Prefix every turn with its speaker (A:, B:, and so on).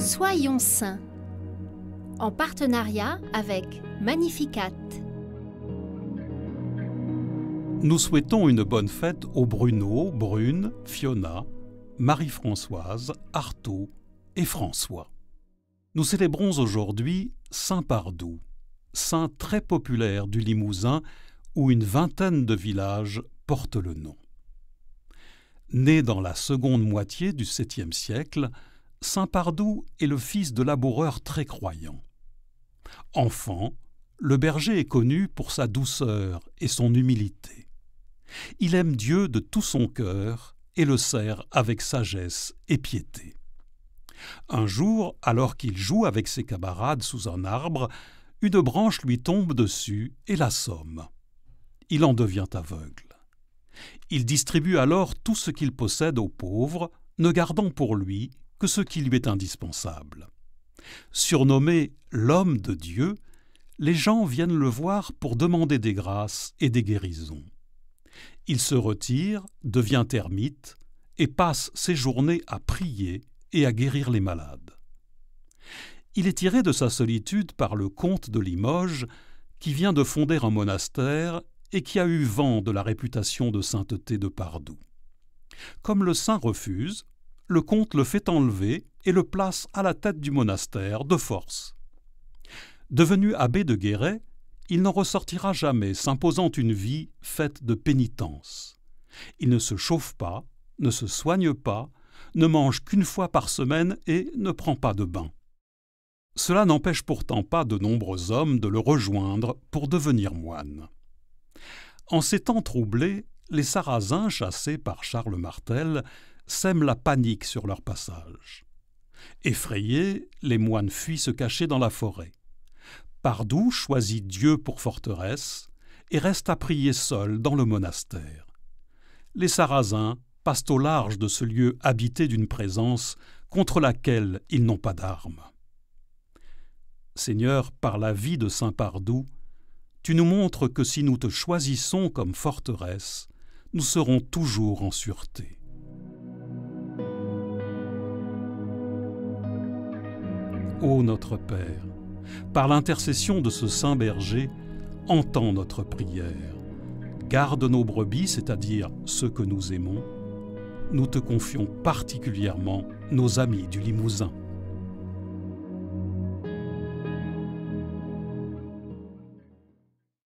A: Soyons saints, en partenariat avec Magnificat.
B: Nous souhaitons une bonne fête aux Bruno, Brune, Fiona, Marie-Françoise, Artaud et François. Nous célébrons aujourd'hui Saint Pardoux, saint très populaire du Limousin où une vingtaine de villages portent le nom. Né dans la seconde moitié du 7e siècle, Saint Pardoux est le fils de laboureurs très croyants. Enfant, le berger est connu pour sa douceur et son humilité. Il aime Dieu de tout son cœur et le sert avec sagesse et piété. Un jour, alors qu'il joue avec ses camarades sous un arbre, une branche lui tombe dessus et l'assomme. Il en devient aveugle. Il distribue alors tout ce qu'il possède aux pauvres, ne gardant pour lui que ce qui lui est indispensable. Surnommé l'homme de Dieu, les gens viennent le voir pour demander des grâces et des guérisons. Il se retire, devient ermite et passe ses journées à prier et à guérir les malades. Il est tiré de sa solitude par le comte de Limoges, qui vient de fonder un monastère et qui a eu vent de la réputation de sainteté de Pardoux. Comme le saint refuse, le comte le fait enlever et le place à la tête du monastère de force. Devenu abbé de Guéret, il n'en ressortira jamais, s'imposant une vie faite de pénitence. Il ne se chauffe pas, ne se soigne pas, ne mange qu'une fois par semaine et ne prend pas de bain. Cela n'empêche pourtant pas de nombreux hommes de le rejoindre pour devenir moine. En ces temps troublés, les Sarrasins, chassés par Charles Martel, sèment la panique sur leur passage. Effrayés, les moines fuient se cacher dans la forêt. Pardoux choisit Dieu pour forteresse et reste à prier seul dans le monastère. Les Sarrasins passent au large de ce lieu habité d'une présence contre laquelle ils n'ont pas d'armes. Seigneur, par la vie de saint Pardoux, tu nous montres que si nous te choisissons comme forteresse, nous serons toujours en sûreté. Ô notre Père, par l'intercession de ce saint berger, entends notre prière. Garde nos brebis, c'est-à-dire ceux que nous aimons. Nous te confions particulièrement nos amis du Limousin.